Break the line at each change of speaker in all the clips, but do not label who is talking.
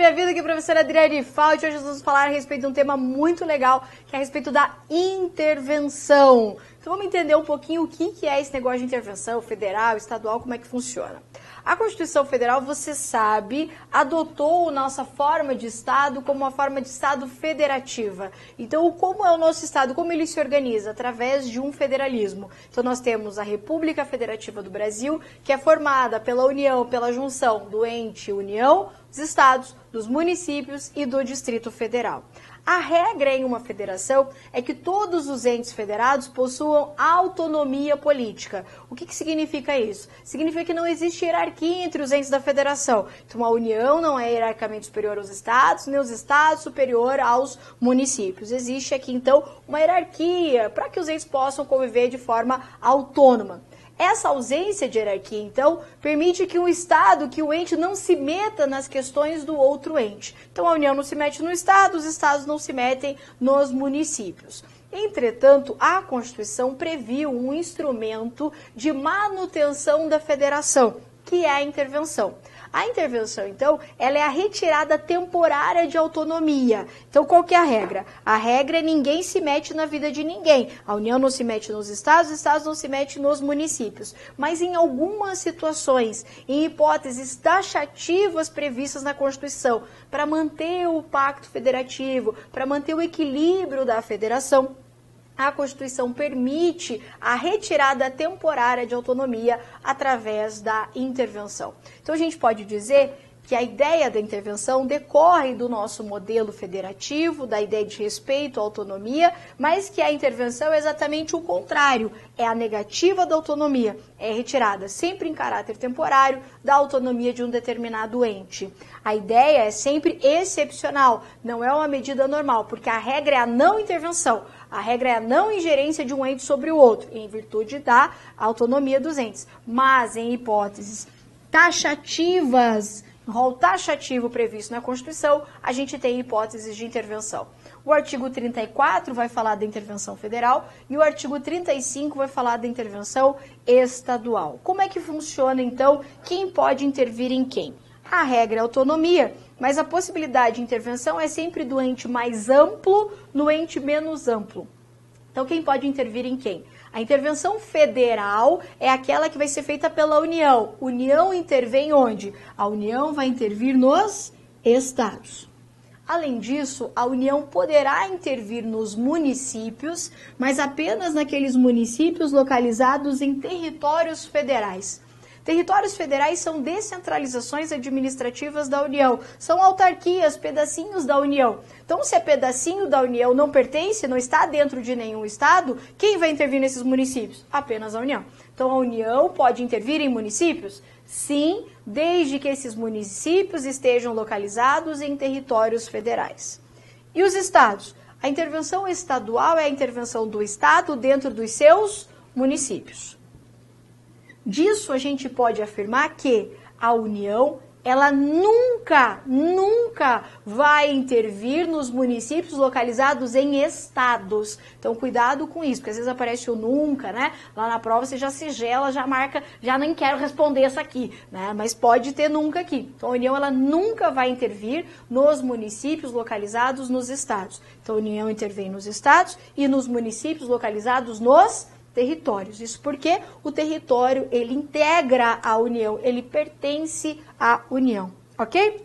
minha vida, aqui é a professora Adriane Falti. Hoje nós vamos falar a respeito de um tema muito legal, que é a respeito da intervenção. Então vamos entender um pouquinho o que é esse negócio de intervenção federal, estadual, como é que funciona. A Constituição Federal, você sabe, adotou a nossa forma de Estado como uma forma de Estado federativa. Então, como é o nosso Estado, como ele se organiza? Através de um federalismo. Então, nós temos a República Federativa do Brasil, que é formada pela união, pela junção do ente União, dos estados, dos municípios e do Distrito Federal. A regra em uma federação é que todos os entes federados possuam autonomia política. O que significa isso? Significa que não existe hierarquia entre os entes da federação. Então, a União não é hierarquicamente superior aos estados, nem os estados superior aos municípios. Existe aqui, então, uma hierarquia para que os entes possam conviver de forma autônoma. Essa ausência de hierarquia, então, permite que o Estado, que o ente não se meta nas questões do outro ente. Então, a União não se mete no Estado, os Estados não se metem nos municípios. Entretanto, a Constituição previu um instrumento de manutenção da federação, que é a intervenção. A intervenção, então, ela é a retirada temporária de autonomia. Então, qual que é a regra? A regra é ninguém se mete na vida de ninguém. A União não se mete nos estados, os estados não se metem nos municípios. Mas em algumas situações, em hipóteses taxativas previstas na Constituição, para manter o pacto federativo, para manter o equilíbrio da federação, a Constituição permite a retirada temporária de autonomia através da intervenção. Então, a gente pode dizer que a ideia da intervenção decorre do nosso modelo federativo, da ideia de respeito à autonomia, mas que a intervenção é exatamente o contrário, é a negativa da autonomia, é retirada sempre em caráter temporário da autonomia de um determinado ente. A ideia é sempre excepcional, não é uma medida normal, porque a regra é a não intervenção. A regra é a não ingerência de um ente sobre o outro, em virtude da autonomia dos entes. Mas, em hipóteses taxativas, rol taxativo previsto na Constituição, a gente tem hipóteses de intervenção. O artigo 34 vai falar da intervenção federal e o artigo 35 vai falar da intervenção estadual. Como é que funciona, então, quem pode intervir em quem? A regra é autonomia, mas a possibilidade de intervenção é sempre do ente mais amplo no ente menos amplo. Então, quem pode intervir em quem? A intervenção federal é aquela que vai ser feita pela União. União intervém onde? A União vai intervir nos estados. Além disso, a União poderá intervir nos municípios, mas apenas naqueles municípios localizados em territórios federais. Territórios federais são descentralizações administrativas da União, são autarquias, pedacinhos da União. Então, se é pedacinho da União não pertence, não está dentro de nenhum estado, quem vai intervir nesses municípios? Apenas a União. Então, a União pode intervir em municípios? Sim, desde que esses municípios estejam localizados em territórios federais. E os estados? A intervenção estadual é a intervenção do estado dentro dos seus municípios. Disso a gente pode afirmar que a União, ela nunca vai intervir nos municípios localizados em estados. Então, cuidado com isso, porque às vezes aparece o nunca, né? Lá na prova você já sigela, já marca, já nem quero responder essa aqui, né? Mas pode ter nunca aqui. Então, a União, ela nunca vai intervir nos municípios localizados nos estados. Então, a União intervém nos estados e nos municípios localizados nos territórios. Isso porque o território, ele integra a União, ele pertence à União, ok?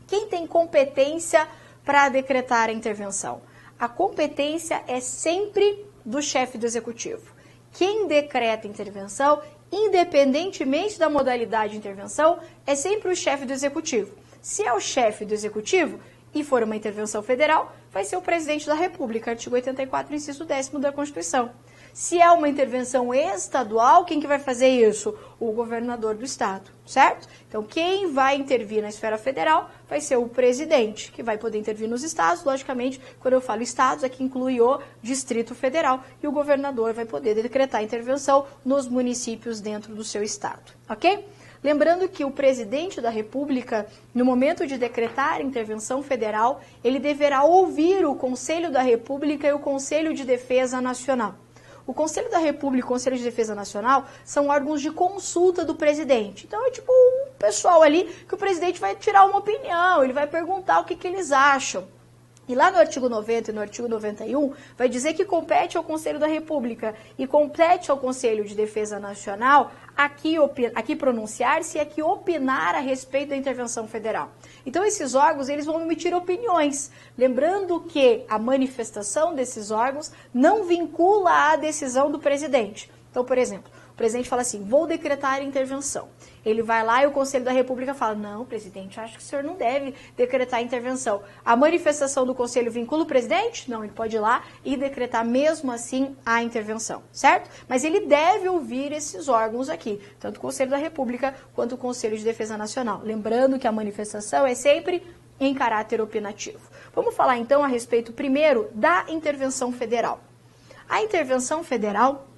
Quem tem competência para decretar a intervenção? A competência é sempre do chefe do executivo. Quem decreta a intervenção, independentemente da modalidade de intervenção, é sempre o chefe do executivo. Se é o chefe do executivo e for uma intervenção federal, vai ser o presidente da República, artigo 84, inciso 10º da Constituição. Se é uma intervenção estadual, quem que vai fazer isso? O governador do estado, certo? Então, quem vai intervir na esfera federal vai ser o presidente, que vai poder intervir nos estados. Logicamente, quando eu falo estados, aqui inclui o Distrito Federal, e o governador vai poder decretar intervenção nos municípios dentro do seu estado, ok? Lembrando que o presidente da República, no momento de decretar a intervenção federal, ele deverá ouvir o Conselho da República e o Conselho de Defesa Nacional. O Conselho da República e o Conselho de Defesa Nacional são órgãos de consulta do presidente. Então é tipo um pessoal ali que o presidente vai tirar uma opinião, ele vai perguntar o que eles acham. E lá no artigo 90 e no artigo 91, vai dizer que compete ao Conselho da República e compete ao Conselho de Defesa Nacional aqui pronunciar-se e aqui opinar a respeito da intervenção federal. Então, esses órgãos, eles vão emitir opiniões. Lembrando que a manifestação desses órgãos não vincula a decisão do presidente. Então, por exemplo, o presidente fala assim, vou decretar a intervenção. Ele vai lá e o Conselho da República fala, não, presidente, acho que o senhor não deve decretar a intervenção. A manifestação do Conselho vincula o presidente? Não, ele pode ir lá e decretar mesmo assim a intervenção, certo? Mas ele deve ouvir esses órgãos aqui, tanto o Conselho da República quanto o Conselho de Defesa Nacional. Lembrando que a manifestação é sempre em caráter opinativo. Vamos falar então a respeito primeiro da intervenção federal. A intervenção federal,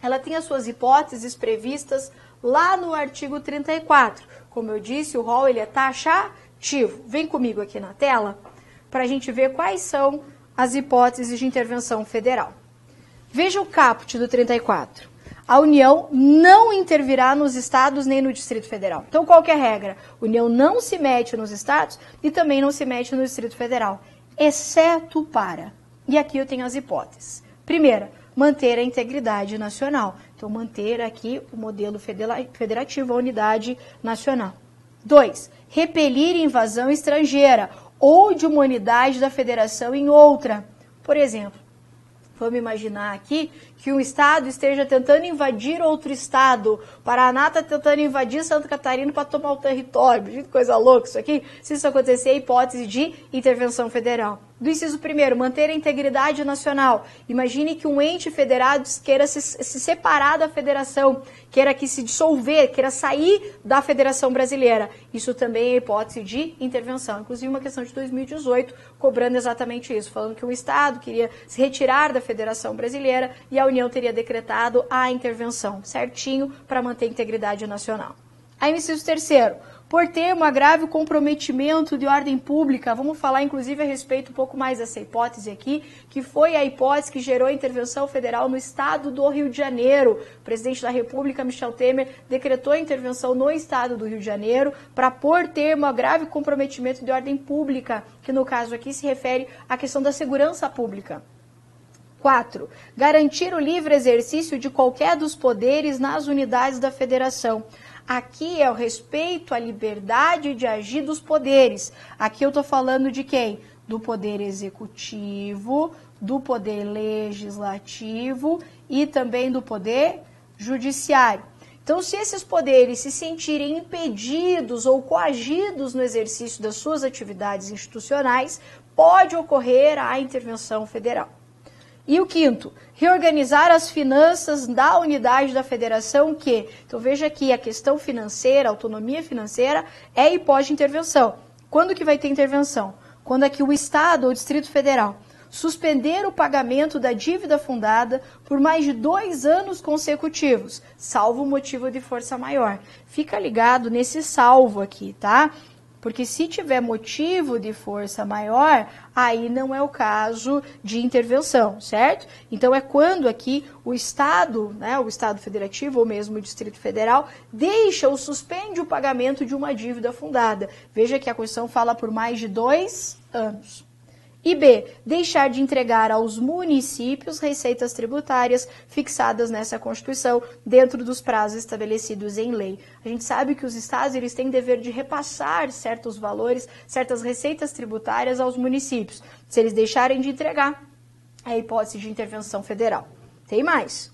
ela tem as suas hipóteses previstas lá no artigo 34. Como eu disse, o rol ele é taxativo. Vem comigo aqui na tela para a gente ver quais são as hipóteses de intervenção federal. Veja o caput do 34. A União não intervirá nos estados nem no Distrito Federal. Então, qual que é a regra? A União não se mete nos estados e também não se mete no Distrito Federal, exceto para... E aqui eu tenho as hipóteses. Primeira, manter a integridade nacional. Então, manter aqui o modelo federativo, a unidade nacional. 2. Repelir invasão estrangeira ou de uma unidade da federação em outra. Por exemplo, vamos imaginar aqui que um estado esteja tentando invadir outro estado. O Paraná está tentando invadir Santa Catarina para tomar o território. Que coisa louca isso aqui. Se isso acontecer, é hipótese de intervenção federal. Do inciso primeiro, manter a integridade nacional. Imagine que um ente federado queira se separar da federação, queira que se dissolver, queira sair da Federação Brasileira. Isso também é hipótese de intervenção. Inclusive uma questão de 2018, cobrando exatamente isso, falando que um estado queria se retirar da Federação Brasileira e a União teria decretado a intervenção, certinho, para manter a integridade nacional. Aí, inciso terceiro, por ter um grave comprometimento de ordem pública, vamos falar inclusive a respeito um pouco mais dessa hipótese aqui, que foi a hipótese que gerou a intervenção federal no estado do Rio de Janeiro. O presidente da República, Michel Temer, decretou a intervenção no estado do Rio de Janeiro para por ter um grave comprometimento de ordem pública, que no caso aqui se refere à questão da segurança pública. 4. Garantir o livre exercício de qualquer dos poderes nas unidades da federação. Aqui é o respeito à liberdade de agir dos poderes. Aqui eu estou falando de quem? Do poder executivo, do poder legislativo e também do poder judiciário. Então, se esses poderes se sentirem impedidos ou coagidos no exercício das suas atividades institucionais, pode ocorrer a intervenção federal. E o quinto, reorganizar as finanças da unidade da federação que, então veja aqui, a questão financeira, a autonomia financeira é hipótese de intervenção. Quando que vai ter intervenção? Quando aqui o Estado ou o Distrito Federal suspender o pagamento da dívida fundada por mais de 2 anos consecutivos, salvo motivo de força maior. Fica ligado nesse salvo aqui, tá? Porque se tiver motivo de força maior, aí não é o caso de intervenção, certo? Então é quando aqui o Estado, né, o Estado federativo ou mesmo o Distrito Federal, deixa ou suspende o pagamento de uma dívida fundada. Veja que a Constituição fala por mais de 2 anos. E B, deixar de entregar aos municípios receitas tributárias fixadas nessa Constituição dentro dos prazos estabelecidos em lei. A gente sabe que os estados eles têm dever de repassar certos valores, certas receitas tributárias aos municípios. Se eles deixarem de entregar, é a hipótese de intervenção federal. Tem mais.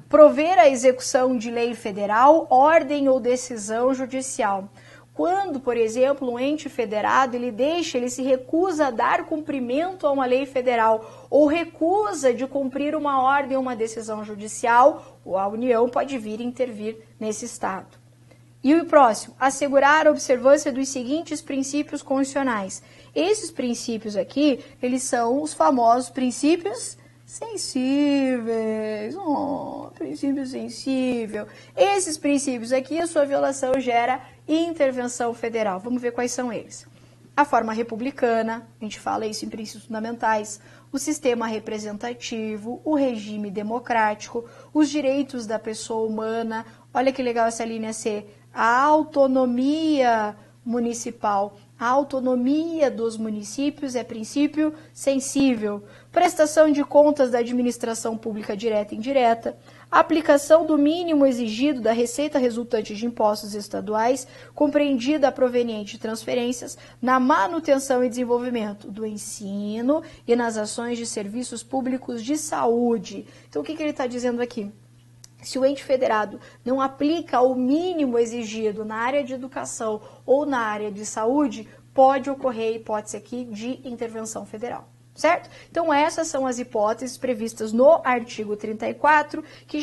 Prover a execução de lei federal, ordem ou decisão judicial. Quando, por exemplo, um ente federado, ele se recusa a dar cumprimento a uma lei federal ou recusa de cumprir uma ordem ou uma decisão judicial, a União pode vir intervir nesse Estado. E o próximo, assegurar a observância dos seguintes princípios constitucionais. Esses princípios aqui, eles são os famosos princípios sensíveis. Princípio sensível. Esses princípios aqui, a sua violação gera intervenção federal. Vamos ver quais são eles. a forma republicana, a gente fala isso em princípios fundamentais, o sistema representativo, o regime democrático, os direitos da pessoa humana, olha que legal essa linha C, a autonomia municipal. A autonomia dos municípios é princípio sensível. Prestação de contas da administração pública direta e indireta. Aplicação do mínimo exigido da receita resultante de impostos estaduais, compreendida a proveniente de transferências, na manutenção e desenvolvimento do ensino e nas ações de serviços públicos de saúde. Então, o que ele está dizendo aqui? Se o ente federado não aplica o mínimo exigido na área de educação ou na área de saúde, pode ocorrer hipótese aqui de intervenção federal, certo? Então essas são as hipóteses previstas no artigo 34 que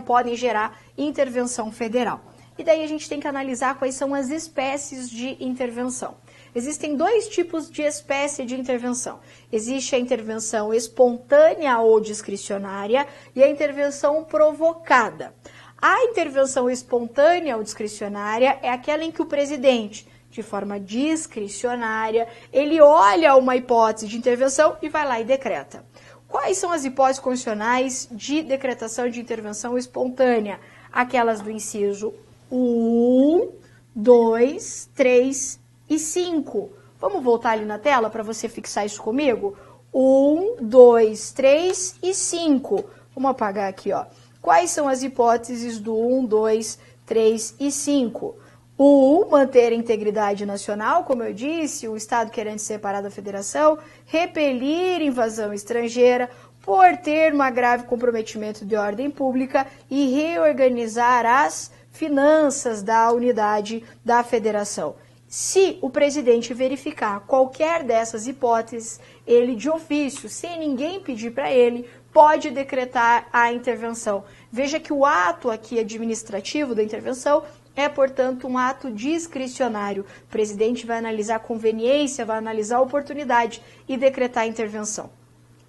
podem gerar intervenção federal. E daí a gente tem que analisar quais são as espécies de intervenção. Existem dois tipos de espécie de intervenção. Existe a intervenção espontânea ou discricionária e a intervenção provocada. A intervenção espontânea ou discricionária é aquela em que o presidente, de forma discricionária, ele olha uma hipótese de intervenção e vai lá e decreta. Quais são as hipóteses constitucionais de decretação de intervenção espontânea? Aquelas do inciso 1, 2, 3 e 5. Vamos voltar ali na tela para você fixar isso comigo? 1, 2, 3 e 5. Vamos apagar aqui, ó. Quais são as hipóteses do 1, 2, 3 e 5? O 1, manter a integridade nacional, como eu disse, o Estado querendo se separar da Federação, repelir invasão estrangeira, por ter um grave comprometimento de ordem pública e reorganizar as finanças da unidade da Federação. Se o presidente verificar qualquer dessas hipóteses, ele de ofício, sem ninguém pedir para ele, pode decretar a intervenção. Veja que o ato aqui administrativo da intervenção é, portanto, um ato discricionário. O presidente vai analisar a conveniência, vai analisar a oportunidade e decretar a intervenção.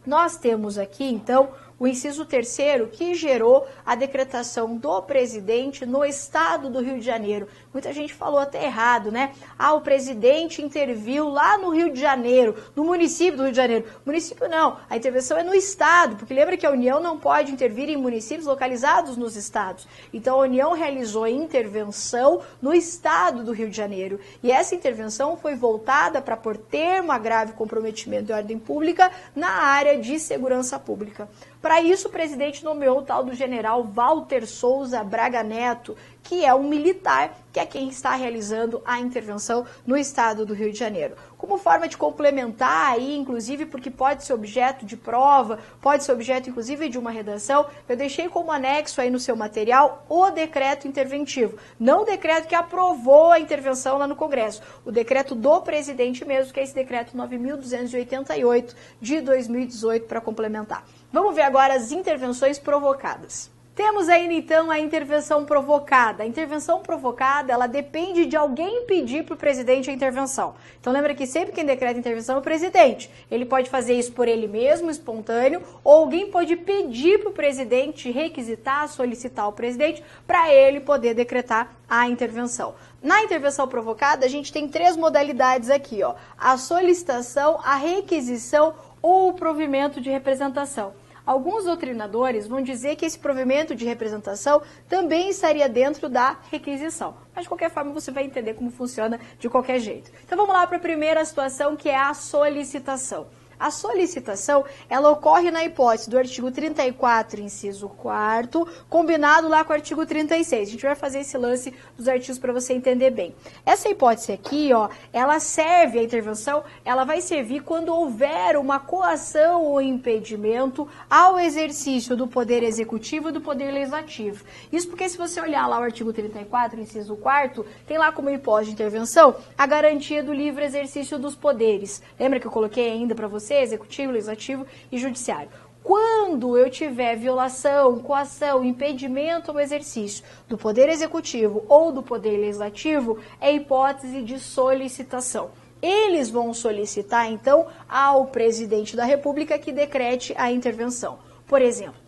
Nós temos aqui, então, o inciso 3º, que gerou a decretação do presidente no estado do Rio de Janeiro. Muita gente falou até errado, né? Ah, o presidente interviu lá no Rio de Janeiro, no município do Rio de Janeiro. Município não, a intervenção é no estado, porque lembra que a União não pode intervir em municípios localizados nos estados. Então a União realizou a intervenção no estado do Rio de Janeiro. E essa intervenção foi voltada para por termo a grave comprometimento de ordem pública na área de segurança pública. Para isso, o presidente nomeou o tal do general Walter Souza Braga Neto, que é um militar, que é quem está realizando a intervenção no estado do Rio de Janeiro. Como forma de complementar aí, inclusive porque pode ser objeto de prova, pode ser objeto inclusive de uma redação, eu deixei como anexo aí no seu material o decreto interventivo. Não o decreto que aprovou a intervenção lá no Congresso, o decreto do presidente mesmo, que é esse decreto 9.288 de 2018 para complementar. Vamos ver agora as intervenções provocadas. Temos ainda então a intervenção provocada. A intervenção provocada, ela depende de alguém pedir para o presidente a intervenção. Então lembra que sempre quem decreta intervenção é o presidente. Ele pode fazer isso por ele mesmo, espontâneo, ou alguém pode pedir para o presidente, requisitar, solicitar ao presidente, para ele poder decretar a intervenção. Na intervenção provocada, a gente tem 3 modalidades aqui, ó. A solicitação, a requisição ou o provimento de representação. Alguns doutrinadores vão dizer que esse provimento de representação também estaria dentro da requisição. Mas, de qualquer forma, você vai entender como funciona de qualquer jeito. Então, vamos lá para a primeira situação, que é a solicitação. A solicitação, ela ocorre na hipótese do artigo 34, inciso 4º, combinado lá com o artigo 36. A gente vai fazer esse lance dos artigos para você entender bem. Essa hipótese aqui, ó, ela serve, a intervenção, ela vai servir quando houver uma coação ou impedimento ao exercício do poder executivo e do poder legislativo. Isso porque se você olhar lá o artigo 34, inciso 4º, tem lá como hipótese de intervenção a garantia do livre exercício dos poderes. Lembra que eu coloquei ainda para você? Executivo, legislativo e judiciário. Quando eu tiver violação, coação, impedimento ao exercício do poder executivo ou do poder legislativo, é hipótese de solicitação. Eles vão solicitar, então, ao presidente da República que decrete a intervenção. Por exemplo,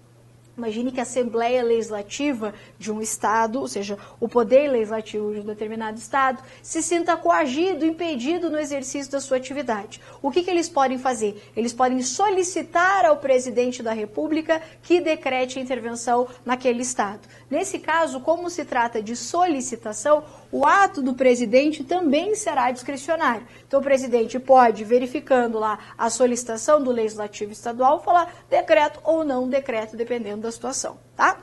Imagine que a Assembleia Legislativa de um Estado, ou seja, o poder legislativo de um determinado Estado, se sinta coagido, impedido no exercício da sua atividade. O que eles podem fazer? Eles podem solicitar ao presidente da República que decrete intervenção naquele Estado. Nesse caso, como se trata de solicitação, o ato do presidente também será discricionário. Então, o presidente pode, verificando lá a solicitação do Legislativo Estadual, falar decreto ou não decreto, dependendo da situação, tá?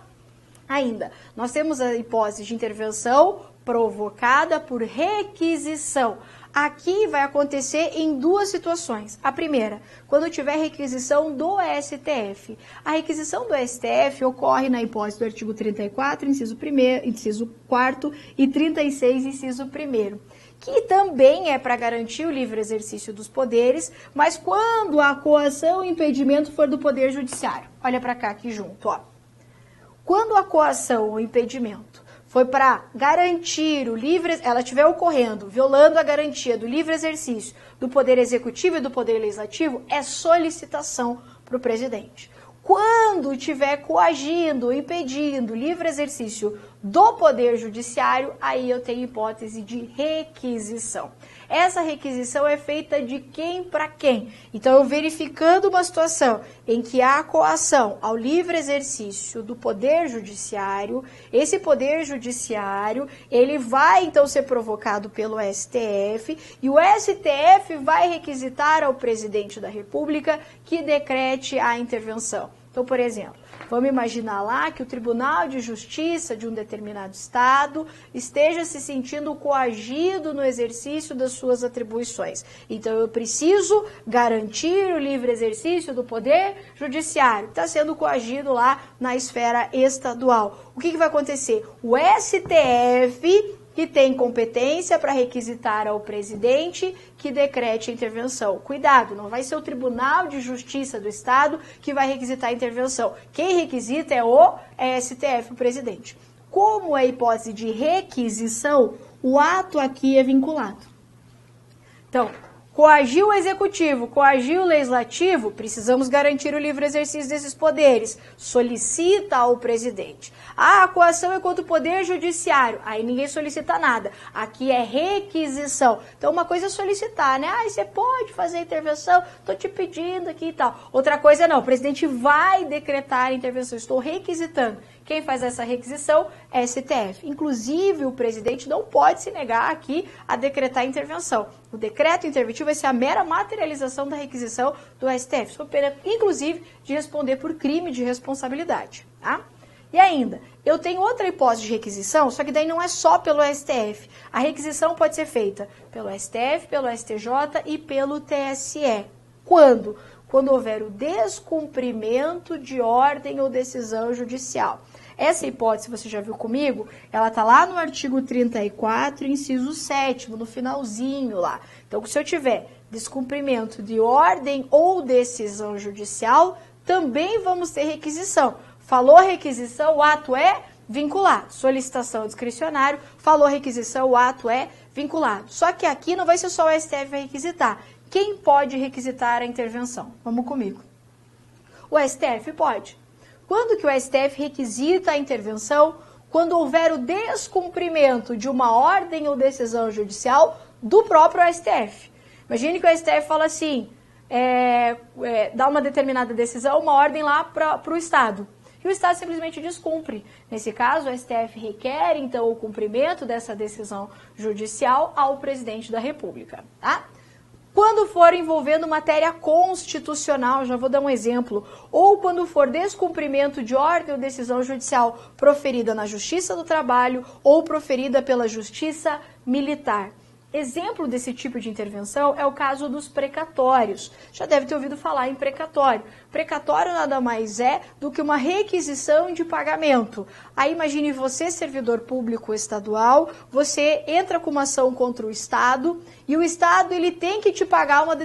Ainda, nós temos a hipótese de intervenção provocada por requisição. Aqui vai acontecer em duas situações. A primeira, quando tiver requisição do STF. A requisição do STF ocorre na hipótese do artigo 34, inciso 4º e 36, inciso 1º. Que também é para garantir o livre exercício dos poderes, mas quando a coação e impedimento for do Poder Judiciário. Olha para cá aqui junto, ó. Quando a coação ou impedimento foi para garantir o livre, ela estiver ocorrendo, violando a garantia do livre exercício do Poder Executivo e do Poder Legislativo, é solicitação para o presidente. Quando estiver coagindo, impedindo o livre exercício do Poder Judiciário, aí eu tenho hipótese de requisição. Essa requisição é feita de quem para quem? Então, eu verificando uma situação em que há coação ao livre exercício do Poder Judiciário, esse Poder Judiciário, ele vai então ser provocado pelo STF e o STF vai requisitar ao presidente da República que decrete a intervenção. Então, por exemplo, vamos imaginar lá que o Tribunal de Justiça de um determinado Estado esteja se sentindo coagido no exercício das suas atribuições. Então, eu preciso garantir o livre exercício do Poder Judiciário. Está sendo coagido lá na esfera estadual. O que vai acontecer? O STF, que tem competência para requisitar ao presidente que decrete a intervenção. Cuidado, não vai ser o Tribunal de Justiça do Estado que vai requisitar a intervenção. Quem requisita é o STF, o presidente. Como é hipótese de requisição, o ato aqui é vinculado. Então, coagiu o executivo, coagiu o legislativo, precisamos garantir o livre exercício desses poderes. Solicita ao presidente. A coação é contra o poder judiciário. Aí ninguém solicita nada. Aqui é requisição. Então, uma coisa é solicitar, né? Ah, você pode fazer intervenção, estou te pedindo aqui e tal. Outra coisa não, o presidente vai decretar a intervenção, estou requisitando. Quem faz essa requisição é STF. Inclusive, o presidente não pode se negar aqui a decretar a intervenção. O decreto interventivo vai ser a mera materialização da requisição do STF, sob pena, inclusive, de responder por crime de responsabilidade. Tá? E ainda, eu tenho outra hipótese de requisição, só que daí não é só pelo STF. A requisição pode ser feita pelo STF, pelo STJ e pelo TSE. Quando? Quando houver o descumprimento de ordem ou decisão judicial. Essa hipótese, você já viu comigo, ela está lá no artigo 34, inciso 7º, no finalzinho lá. Então, se eu tiver descumprimento de ordem ou decisão judicial, também vamos ter requisição. Falou requisição, o ato é vinculado. Solicitação discricionário, falou requisição, o ato é vinculado. Só que aqui não vai ser só o STF que vai requisitar. Quem pode requisitar a intervenção? Vamos comigo. O STF pode. Quando que o STF requisita a intervenção? Quando houver o descumprimento de uma ordem ou decisão judicial do próprio STF. Imagine que o STF fala assim, dá uma determinada decisão, uma ordem lá para o Estado. E o Estado simplesmente descumpre. Nesse caso, o STF requer, então, o cumprimento dessa decisão judicial ao presidente da República, tá? Quando for envolvendo matéria constitucional, já vou dar um exemplo, ou quando for descumprimento de ordem ou decisão judicial proferida na Justiça do Trabalho ou proferida pela Justiça Militar. Exemplo desse tipo de intervenção é o caso dos precatórios. Já deve ter ouvido falar em precatório. Precatório nada mais é do que uma requisição de pagamento. Aí imagine você, servidor público estadual, você entra com uma ação contra o Estado e o Estado ele tem que te pagar um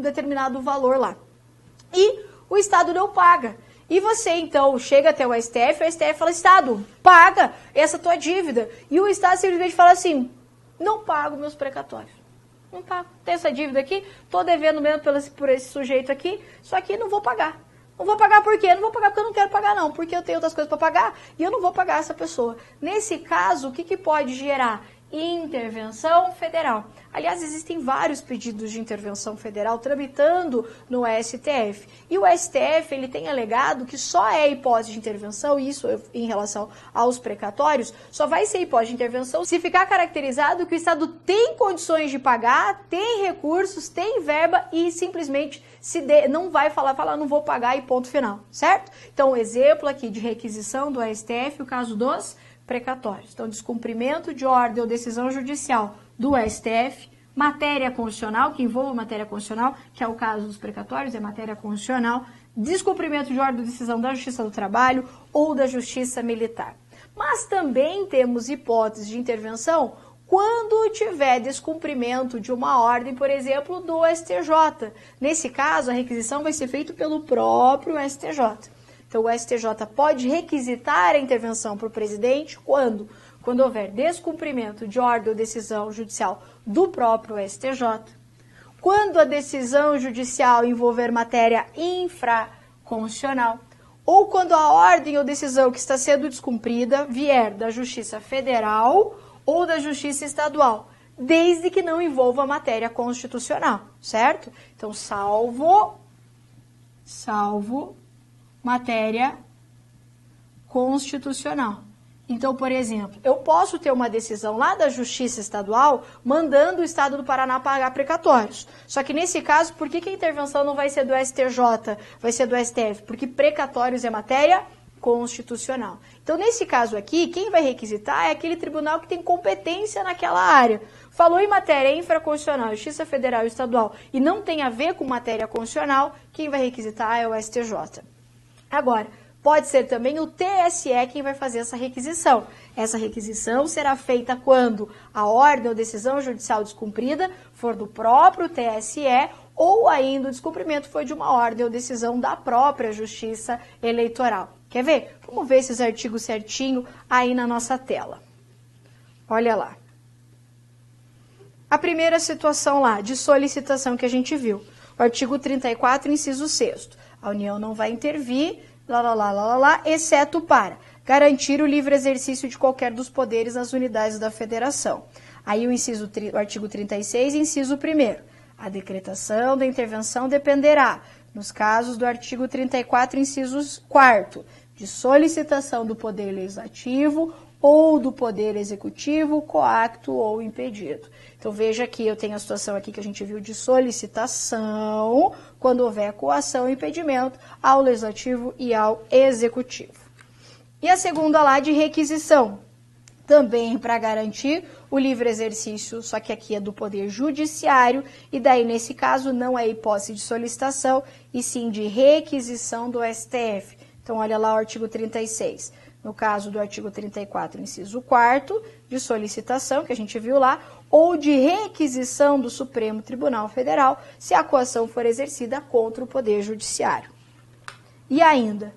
determinado valor lá. E o Estado não paga. E você, então, chega até o STF fala, Estado, paga essa tua dívida. E o Estado simplesmente fala assim, não pago meus precatórios. Não pago. Tem essa dívida aqui, estou devendo mesmo por esse sujeito aqui, só que não vou pagar. Não vou pagar por quê? Não vou pagar porque eu não quero pagar não, porque eu tenho outras coisas para pagar e eu não vou pagar essa pessoa. Nesse caso, o que pode gerar? Intervenção federal. Aliás, existem vários pedidos de intervenção federal tramitando no STF. E o STF ele tem alegado que só é hipótese de intervenção, isso em relação aos precatórios, só vai ser hipótese de intervenção se ficar caracterizado que o Estado tem condições de pagar, tem recursos, tem verba e simplesmente não vai falar, não vou pagar e ponto final, certo? Então, um exemplo aqui de requisição do STF, o caso dos precatórios. Então, descumprimento de ordem ou decisão judicial do STF, matéria constitucional, que envolva matéria constitucional, que é o caso dos precatórios, é matéria constitucional, descumprimento de ordem ou decisão da Justiça do Trabalho ou da Justiça Militar. Mas também temos hipóteses de intervenção quando tiver descumprimento de uma ordem, por exemplo, do STJ. Nesse caso, a requisição vai ser feita pelo próprio STJ. Então, o STJ pode requisitar a intervenção para o presidente quando houver descumprimento de ordem ou decisão judicial do próprio STJ, quando a decisão judicial envolver matéria infraconstitucional, ou quando a ordem ou decisão que está sendo descumprida vier da Justiça Federal ou da Justiça Estadual, desde que não envolva matéria constitucional, certo? Então, salvo matéria constitucional. Então, por exemplo, eu posso ter uma decisão lá da Justiça Estadual mandando o Estado do Paraná pagar precatórios. Só que nesse caso, por que a intervenção não vai ser do STJ, vai ser do STF? Porque precatórios é matéria constitucional. Então, nesse caso aqui, quem vai requisitar é aquele tribunal que tem competência naquela área. Falou em matéria infraconstitucional, Justiça Federal e Estadual, e não tem a ver com matéria constitucional, quem vai requisitar é o STJ. Agora, pode ser também o TSE quem vai fazer essa requisição. Essa requisição será feita quando a ordem ou decisão judicial descumprida for do próprio TSE ou ainda o descumprimento foi de uma ordem ou decisão da própria Justiça Eleitoral. Quer ver? Vamos ver esses artigos certinho aí na nossa tela. Olha lá. A primeira situação lá, de solicitação que a gente viu. O artigo 34, inciso 6º. A União não vai intervir, exceto para garantir o livre exercício de qualquer dos poderes nas unidades da federação. Aí o artigo 36, inciso 1º. A decretação da intervenção dependerá, nos casos do artigo 34, inciso 4º, de solicitação do Poder Legislativo ou do Poder Executivo, coacto ou impedido. Então, veja aqui, eu tenho a situação aqui que a gente viu de solicitação, quando houver coação e impedimento ao Legislativo e ao Executivo. E a segunda lá de requisição, também para garantir o livre exercício, só que aqui é do Poder Judiciário, e daí, nesse caso, não é hipótese de solicitação, e sim de requisição do STF. Então, olha lá o artigo 36. No caso do artigo 34, inciso 4º, de solicitação, que a gente viu lá, ou de requisição do Supremo Tribunal Federal, se a coação for exercida contra o Poder Judiciário. E ainda,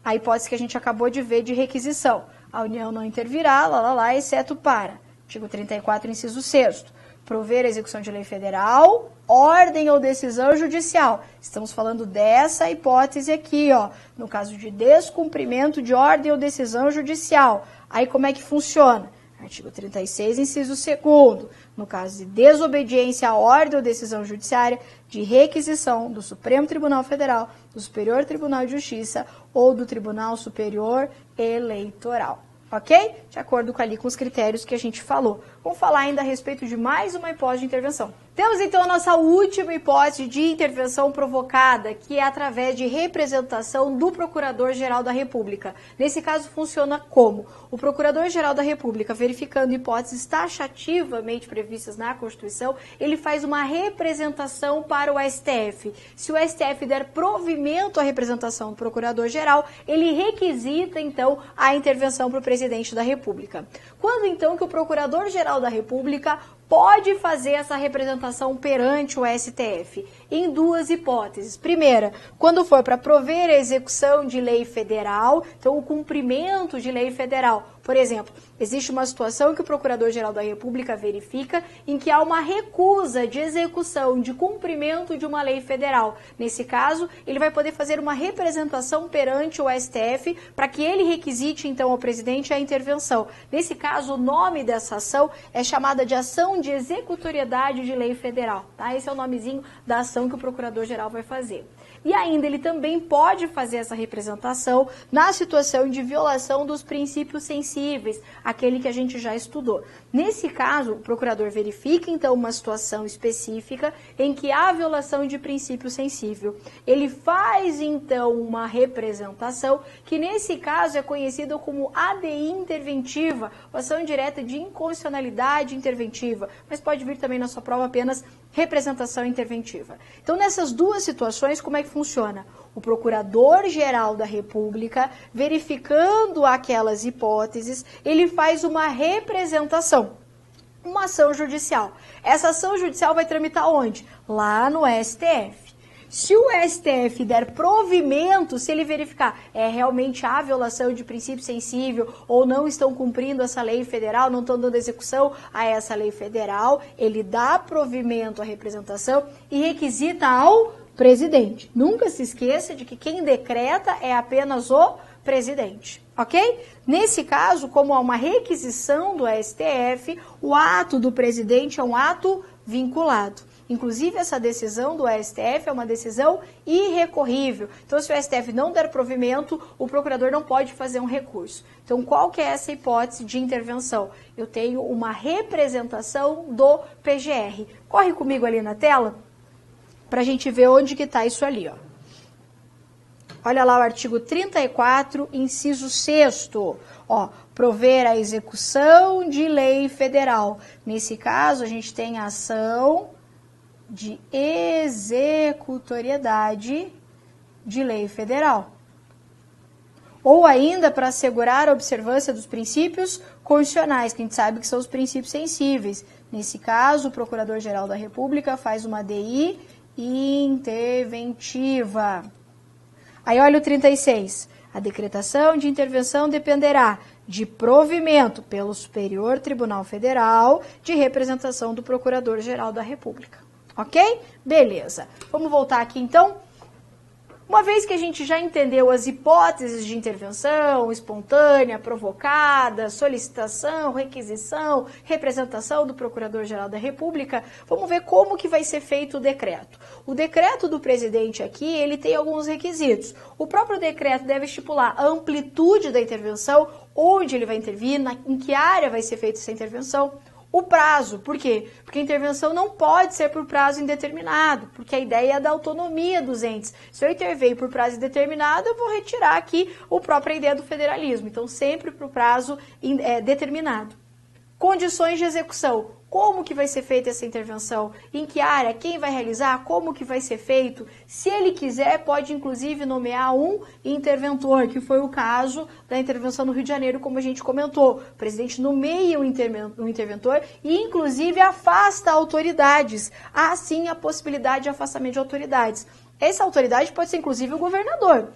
a hipótese que a gente acabou de ver de requisição. A União não intervirá, exceto para, artigo 34, inciso 6º, prover a execução de lei federal, ordem ou decisão judicial. Estamos falando dessa hipótese aqui, ó, no caso de descumprimento de ordem ou decisão judicial. Aí como é que funciona? Artigo 36, inciso 2º, no caso de desobediência à ordem ou decisão judiciária, de requisição do Supremo Tribunal Federal, do Superior Tribunal de Justiça ou do Tribunal Superior Eleitoral. Ok? De acordo com os critérios que a gente falou. Vamos falar ainda a respeito de mais uma hipótese de intervenção. Temos então a nossa última hipótese de intervenção provocada, que é através de representação do Procurador-Geral da República. Nesse caso, funciona como? O Procurador-Geral da República, verificando hipóteses taxativamente previstas na Constituição, ele faz uma representação para o STF. Se o STF der provimento à representação do Procurador-Geral, ele requisita, então, a intervenção para o Presidente da República. Quando, então, que o Procurador-Geral da República pode fazer essa representação perante o STF? Em duas hipóteses. Primeira, quando for para prover a execução de lei federal, então o cumprimento de lei federal Por exemplo, existe uma situação que o Procurador-Geral da República verifica em que há uma recusa de execução, de cumprimento de uma lei federal. Nesse caso, ele vai poder fazer uma representação perante o STF para que ele requisite, então, ao presidente a intervenção. Nesse caso, o nome dessa ação é chamada de ação de executoriedade de lei federal, tá? Esse é o nomezinho da ação que o Procurador-Geral vai fazer. E ainda ele também pode fazer essa representação na situação de violação dos princípios sensíveis, aquele que a gente já estudou. Nesse caso, o procurador verifica, então, uma situação específica em que há violação de princípio sensível. Ele faz, então, uma representação que, nesse caso, é conhecida como ADI interventiva, ação direta de inconstitucionalidade interventiva, mas pode vir também na sua prova apenas representação interventiva. Então, nessas duas situações, como é que funciona? O Procurador-Geral da República, verificando aquelas hipóteses, ele faz uma representação, uma ação judicial. Essa ação judicial vai tramitar onde? Lá no STF. Se o STF der provimento, se ele verificar realmente há violação de princípio sensível ou não estão cumprindo essa lei federal, não estão dando execução a essa lei federal, ele dá provimento à representação e requisita ao presidente. Nunca se esqueça de que quem decreta é apenas o presidente, ok? Nesse caso, como há uma requisição do STF, o ato do presidente é um ato vinculado. Inclusive, essa decisão do STF é uma decisão irrecorrível. Então, se o STF não der provimento, o procurador não pode fazer um recurso. Então, qual que é essa hipótese de intervenção? Eu tenho uma representação do PGR. Corre comigo ali na tela para a gente ver onde que está isso ali, ó. Olha lá o artigo 34, inciso 6º, ó, prover a execução de lei federal. Nesse caso, a gente tem a ação de executoriedade de lei federal. Ou ainda para assegurar a observância dos princípios constitucionais, que a gente sabe que são os princípios sensíveis. Nesse caso, o Procurador-Geral da República faz uma DI interventiva. Aí olha o 36. A decretação de intervenção dependerá de provimento pelo Superior Tribunal Federal de representação do Procurador-Geral da República. Ok? Beleza. Vamos voltar aqui então. Uma vez que a gente já entendeu as hipóteses de intervenção espontânea, provocada, solicitação, requisição, representação do Procurador-Geral da República, vamos ver como que vai ser feito o decreto. O decreto do presidente aqui, ele tem alguns requisitos. O próprio decreto deve estipular a amplitude da intervenção, onde ele vai intervir, em que área vai ser feita essa intervenção. O prazo, por quê? Porque a intervenção não pode ser por prazo indeterminado, porque a ideia é da autonomia dos entes. Se eu intervenho por prazo indeterminado, eu vou retirar aqui a própria ideia do federalismo. Então, sempre por prazo determinado. Condições de execução. Como que vai ser feita essa intervenção? Em que área? Quem vai realizar? Como que vai ser feito? Se ele quiser, pode inclusive nomear um interventor, que foi o caso da intervenção no Rio de Janeiro, como a gente comentou. O presidente nomeia um interventor e inclusive afasta autoridades. Há sim a possibilidade de afastamento de autoridades. Essa autoridade pode ser inclusive o governador.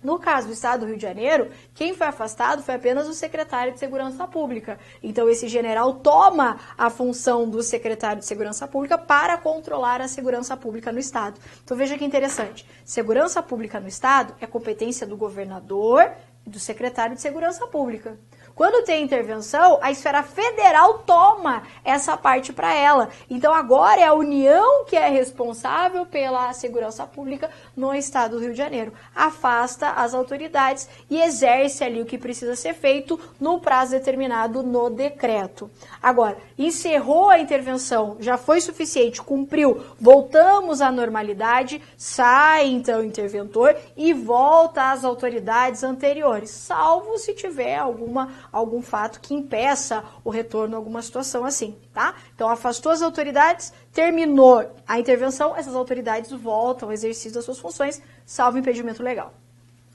No caso do Estado do Rio de Janeiro, quem foi afastado foi apenas o secretário de Segurança Pública. Então, esse general toma a função do secretário de Segurança Pública para controlar a segurança pública no Estado. Então, veja que interessante. Segurança pública no Estado é competência do governador e do secretário de Segurança Pública. Quando tem intervenção, a esfera federal toma essa parte para ela. Então, agora é a União que é responsável pela segurança pública no Estado do Rio de Janeiro. Afasta as autoridades e exerce ali o que precisa ser feito no prazo determinado no decreto. Agora, encerrou a intervenção, já foi suficiente, cumpriu, voltamos à normalidade, sai então o interventor e volta às autoridades anteriores, salvo se tiver algum fato que impeça o retorno a alguma situação assim, tá? Então, afastou as autoridades, terminou a intervenção, essas autoridades voltam ao exercício das suas funções, salvo impedimento legal.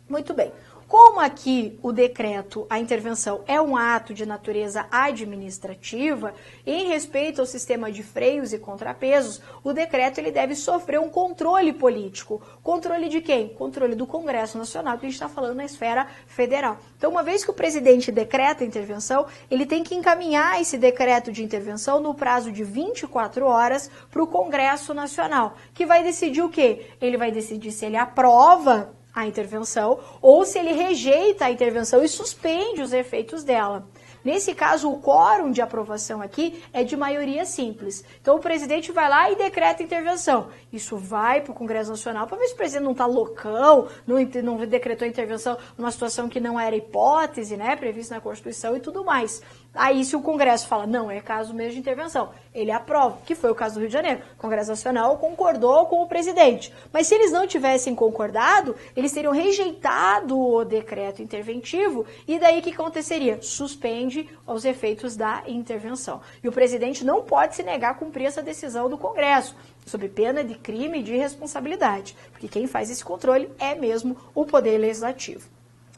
Muito bem. Como aqui o decreto, a intervenção é um ato de natureza administrativa, em respeito ao sistema de freios e contrapesos, o decreto ele deve sofrer um controle político. Controle de quem? Controle do Congresso Nacional, que a gente está falando na esfera federal. Então, uma vez que o presidente decreta a intervenção, ele tem que encaminhar esse decreto de intervenção no prazo de 24 horas para o Congresso Nacional, que vai decidir o quê? Ele vai decidir se ele aprova a intervenção ou se ele rejeita a intervenção e suspende os efeitos dela. Nesse caso, o quórum de aprovação aqui é de maioria simples. Então, o presidente vai lá e decreta a intervenção. Isso vai para o Congresso Nacional para ver se o presidente não está loucão, não decretou a intervenção numa situação que não era hipótese, né, prevista na Constituição e tudo mais. Aí, se o Congresso fala, não, é caso mesmo de intervenção, ele aprova, que foi o caso do Rio de Janeiro. O Congresso Nacional concordou com o presidente. Mas se eles não tivessem concordado, eles teriam rejeitado o decreto interventivo e daí o que aconteceria? Suspende os efeitos da intervenção. E o presidente não pode se negar a cumprir essa decisão do Congresso, sob pena de crime e de responsabilidade, porque quem faz esse controle é mesmo o Poder Legislativo.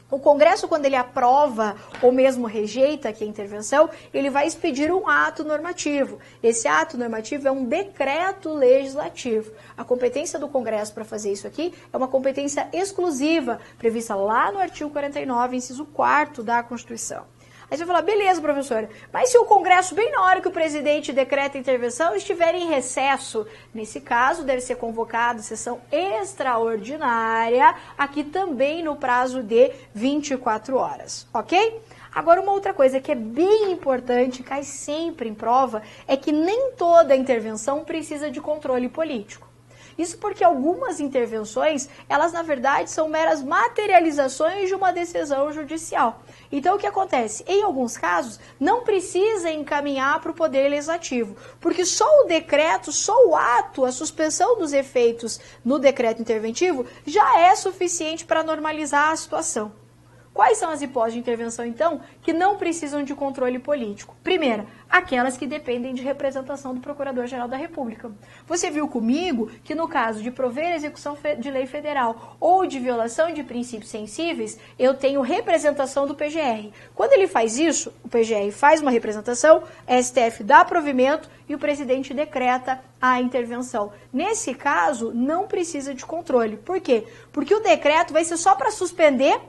O Congresso, quando ele aprova ou mesmo rejeita aqui a intervenção, ele vai expedir um ato normativo. Esse ato normativo é um decreto legislativo. A competência do Congresso para fazer isso aqui é uma competência exclusiva, prevista lá no artigo 49, inciso 4º da Constituição. Aí você vai falar, beleza, professora, mas se o Congresso, bem na hora que o presidente decreta a intervenção, estiver em recesso, nesse caso, deve ser convocada sessão extraordinária, aqui também no prazo de 24 horas, ok? Agora, uma outra coisa que é bem importante, cai sempre em prova, é que nem toda intervenção precisa de controle político. Isso porque algumas intervenções, elas na verdade são meras materializações de uma decisão judicial. Então o que acontece? Em alguns casos, não precisa encaminhar para o Poder Legislativo, porque só o decreto, só o ato, a suspensão dos efeitos no decreto interventivo já é suficiente para normalizar a situação. Quais são as hipóteses de intervenção, então, que não precisam de controle político? Primeira, aquelas que dependem de representação do Procurador-Geral da República. Você viu comigo que no caso de prover a execução de lei federal ou de violação de princípios sensíveis, eu tenho representação do PGR. Quando ele faz isso, o PGR faz uma representação, a STF dá provimento e o presidente decreta a intervenção. Nesse caso, não precisa de controle. Por quê? Porque o decreto vai ser só para suspender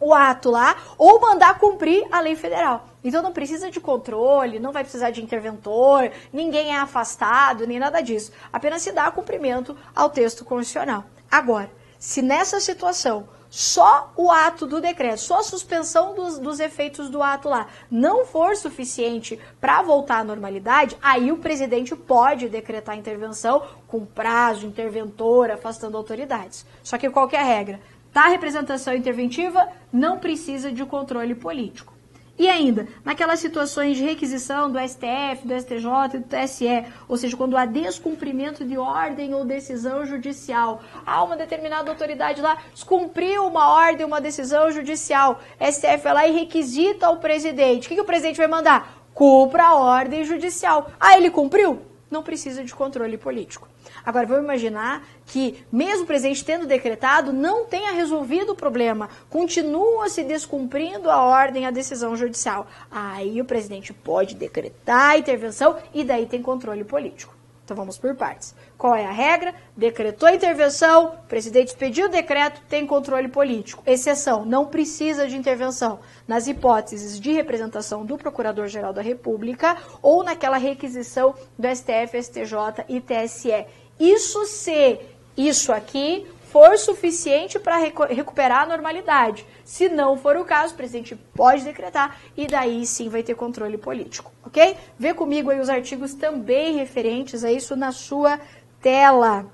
o ato lá, ou mandar cumprir a lei federal. Então não precisa de controle, não vai precisar de interventor, ninguém é afastado, nem nada disso. Apenas se dá cumprimento ao texto constitucional. Agora, se nessa situação só o ato do decreto, só a suspensão dos efeitos do ato lá não for suficiente para voltar à normalidade, aí o presidente pode decretar intervenção com prazo, interventor, afastando autoridades. Só que qual que é a regra? Tá, representação interventiva não precisa de controle político. E ainda, naquelas situações de requisição do STF, do STJ e do TSE, ou seja, quando há descumprimento de ordem ou decisão judicial, há uma determinada autoridade lá, descumpriu uma ordem, uma decisão judicial, STF vai lá e requisita ao presidente. O que o presidente vai mandar? Cumpra a ordem judicial. Ah, ele cumpriu? Não precisa de controle político. Agora, vamos imaginar que, mesmo o presidente tendo decretado, não tenha resolvido o problema, continua se descumprindo a ordem, a decisão judicial. Aí o presidente pode decretar a intervenção e daí tem controle político. Então vamos por partes. Qual é a regra? Decretou a intervenção, o presidente expediu o decreto, tem controle político. Exceção, não precisa de intervenção nas hipóteses de representação do Procurador-Geral da República ou naquela requisição do STF, STJ e TSE. Isso se isso aqui for suficiente para recuperar a normalidade. Se não for o caso, o presidente pode decretar e daí sim vai ter controle político, ok? Vê comigo aí os artigos também referentes a isso na sua tela.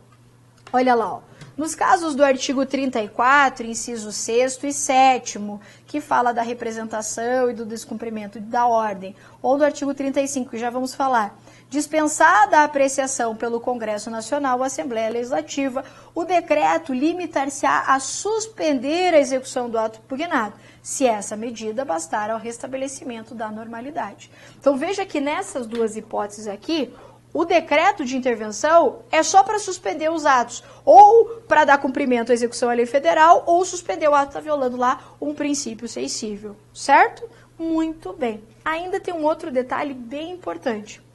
Olha lá, ó. Nos casos do artigo 34, inciso 6º e 7º, que fala da representação e do descumprimento da ordem, ou do artigo 35, que já vamos falar, dispensada a apreciação pelo Congresso Nacional ou Assembleia Legislativa, o decreto limitar-se-á a suspender a execução do ato impugnado, se essa medida bastar ao restabelecimento da normalidade. Então veja que nessas duas hipóteses aqui, O decreto de intervenção é só para suspender os atos, ou para dar cumprimento à execução à lei federal, ou suspender o ato que está violando lá um princípio sensível, certo? Muito bem. Ainda tem um outro detalhe bem importante.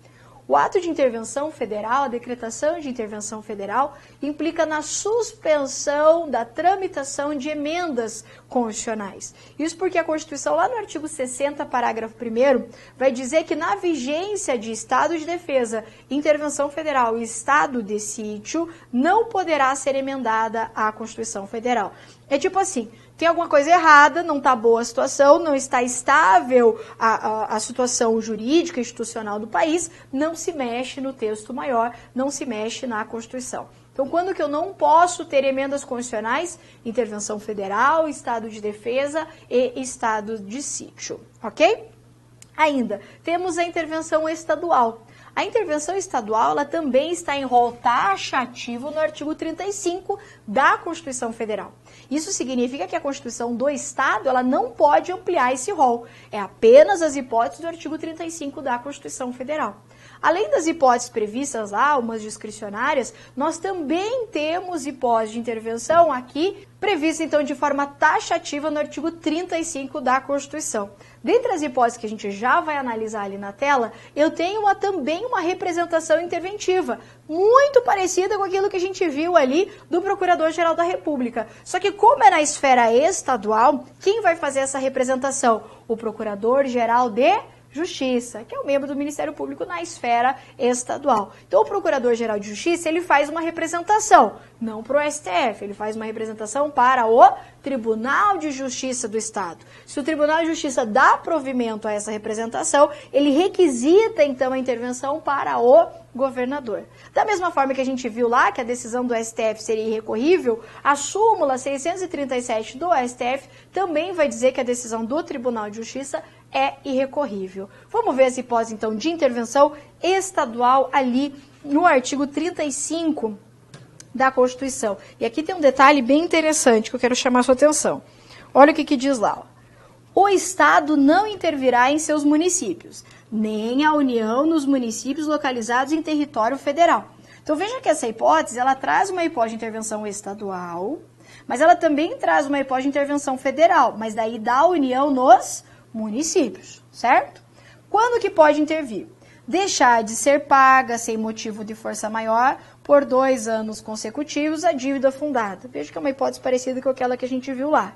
O ato de intervenção federal, a decretação de intervenção federal, implica na suspensão da tramitação de emendas constitucionais. Isso porque a Constituição, lá no artigo 60, parágrafo 1º, vai dizer que na vigência de estado de defesa, intervenção federal e estado de sítio, não poderá ser emendada a Constituição Federal. É tipo assim, tem alguma coisa errada, não está boa a situação, não está estável a situação jurídica e institucional do país, não se mexe no texto maior, não se mexe na Constituição. Então, quando que eu não posso ter emendas constitucionais? Intervenção federal, estado de defesa e estado de sítio, ok? Ainda, temos a intervenção estadual. A intervenção estadual ela também está em rol taxativo no artigo 35 da Constituição Federal. Isso significa que a Constituição do Estado ela não pode ampliar esse rol. É apenas as hipóteses do artigo 35 da Constituição Federal. Além das hipóteses previstas lá, umas discricionárias, nós também temos hipóteses de intervenção aqui, prevista então de forma taxativa no artigo 35 da Constituição. Dentre as hipóteses que a gente já vai analisar ali na tela, eu tenho também uma representação interventiva, muito parecida com aquilo que a gente viu ali do Procurador-Geral da República. Só que como é na esfera estadual, quem vai fazer essa representação? O Procurador-Geral de Justiça, que é o membro do Ministério Público na esfera estadual. Então, o Procurador-Geral de Justiça, ele faz uma representação, não para o STF, ele faz uma representação para o Tribunal de Justiça do Estado. Se o Tribunal de Justiça dá provimento a essa representação, ele requisita, então, a intervenção para o governador. Da mesma forma que a gente viu lá que a decisão do STF seria irrecorrível, a súmula 637 do STF também vai dizer que a decisão do Tribunal de Justiça é irrecorrível. Vamos ver as hipóteses, então, de intervenção estadual ali no artigo 35 da Constituição. E aqui tem um detalhe bem interessante que eu quero chamar a sua atenção. Olha o que diz lá. Ó. O Estado não intervirá em seus municípios, nem a União nos municípios localizados em território federal. Então veja que essa hipótese, ela traz uma hipótese de intervenção estadual, mas ela também traz uma hipótese de intervenção federal, mas daí da União nos municípios, certo? Quando que pode intervir? Deixar de ser paga sem motivo de força maior por 2 anos consecutivos a dívida fundada. Veja que é uma hipótese parecida com aquela que a gente viu lá.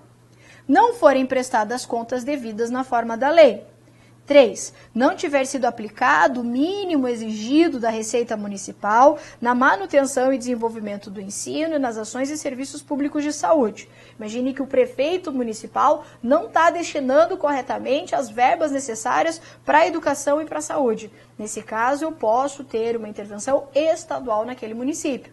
Não forem prestadas contas devidas na forma da lei. 3. Não tiver sido aplicado o mínimo exigido da Receita Municipal na manutenção e desenvolvimento do ensino e nas ações e serviços públicos de saúde. Imagine que o prefeito municipal não está destinando corretamente as verbas necessárias para a educação e para a saúde. Nesse caso, eu posso ter uma intervenção estadual naquele município.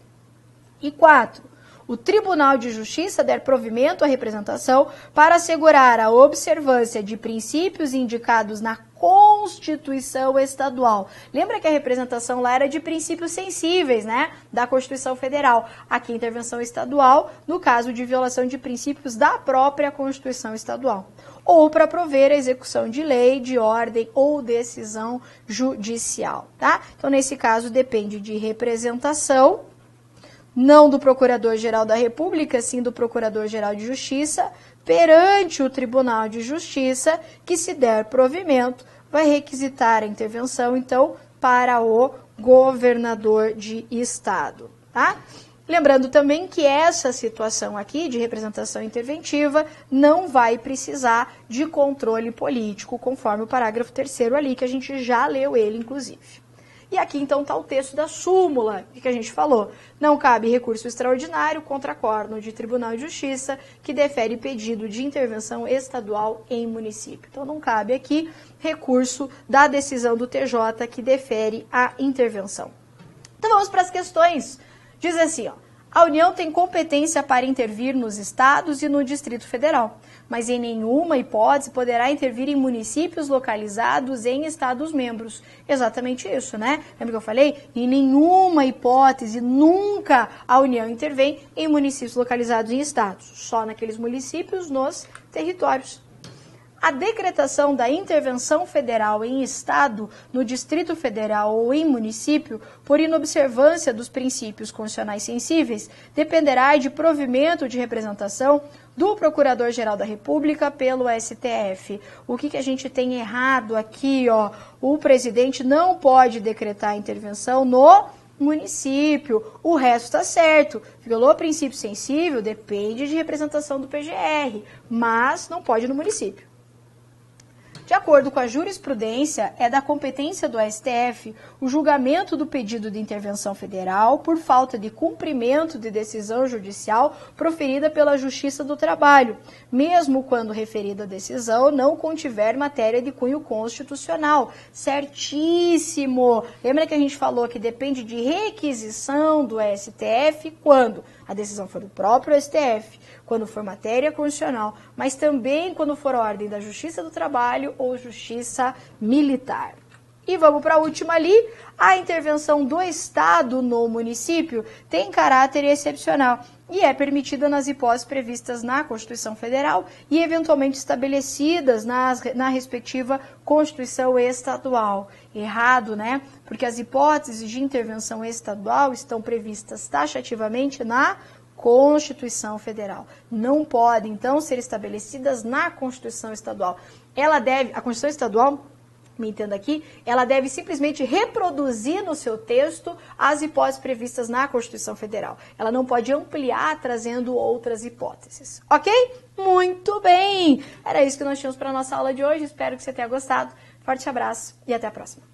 E 4. O Tribunal de Justiça der provimento à representação para assegurar a observância de princípios indicados na Constituição Estadual. Lembra que a representação lá era de princípios sensíveis, né, da Constituição Federal. Aqui, intervenção estadual, no caso de violação de princípios da própria Constituição Estadual. Ou para prover a execução de lei, de ordem ou decisão judicial, tá? Então, nesse caso, depende de representação, não do Procurador-Geral da República, sim do Procurador-Geral de Justiça, perante o Tribunal de Justiça, que se der provimento, vai requisitar a intervenção, então, para o governador de estado, tá? Lembrando também que essa situação aqui de representação interventiva não vai precisar de controle político, conforme o parágrafo 3º ali, que a gente já leu ele, inclusive. E aqui, então, está o texto da súmula que a gente falou. Não cabe recurso extraordinário contra acórdão de Tribunal de Justiça que defere pedido de intervenção estadual em município. Então, não cabe aqui recurso da decisão do TJ que defere a intervenção. Então, vamos para as questões. Diz assim, ó. A União tem competência para intervir nos estados e no Distrito Federal, mas em nenhuma hipótese poderá intervir em municípios localizados em estados-membros. Exatamente isso, né? Lembra que eu falei? Em nenhuma hipótese, nunca a União intervém em municípios localizados em estados, só naqueles municípios nos territórios. A decretação da intervenção federal em Estado, no Distrito Federal ou em município, por inobservância dos princípios constitucionais sensíveis, dependerá de provimento de representação do Procurador-Geral da República pelo STF. O que a gente tem errado aqui, ó? O presidente não pode decretar a intervenção no município, o resto está certo. Violou princípio sensível, depende de representação do PGR, mas não pode no município. De acordo com a jurisprudência, é da competência do STF o julgamento do pedido de intervenção federal por falta de cumprimento de decisão judicial proferida pela Justiça do Trabalho, mesmo quando referida decisão não contiver matéria de cunho constitucional. Certíssimo! Lembra que a gente falou que depende de requisição do STF quando a decisão for do próprio STF, quando for matéria constitucional, mas também quando for ordem da Justiça do Trabalho ou Justiça Militar. E vamos para a última ali, a intervenção do Estado no município tem caráter excepcional e é permitida nas hipóteses previstas na Constituição Federal e eventualmente estabelecidas na respectiva Constituição Estadual. Errado, né? Porque as hipóteses de intervenção estadual estão previstas taxativamente na Constituição Federal. Não podem, então, ser estabelecidas na Constituição Estadual. A Constituição Estadual, me entenda aqui, ela deve simplesmente reproduzir no seu texto as hipóteses previstas na Constituição Federal. Ela não pode ampliar trazendo outras hipóteses. Ok? Muito bem! Era isso que nós tínhamos para a nossa aula de hoje. Espero que você tenha gostado. Forte abraço e até a próxima.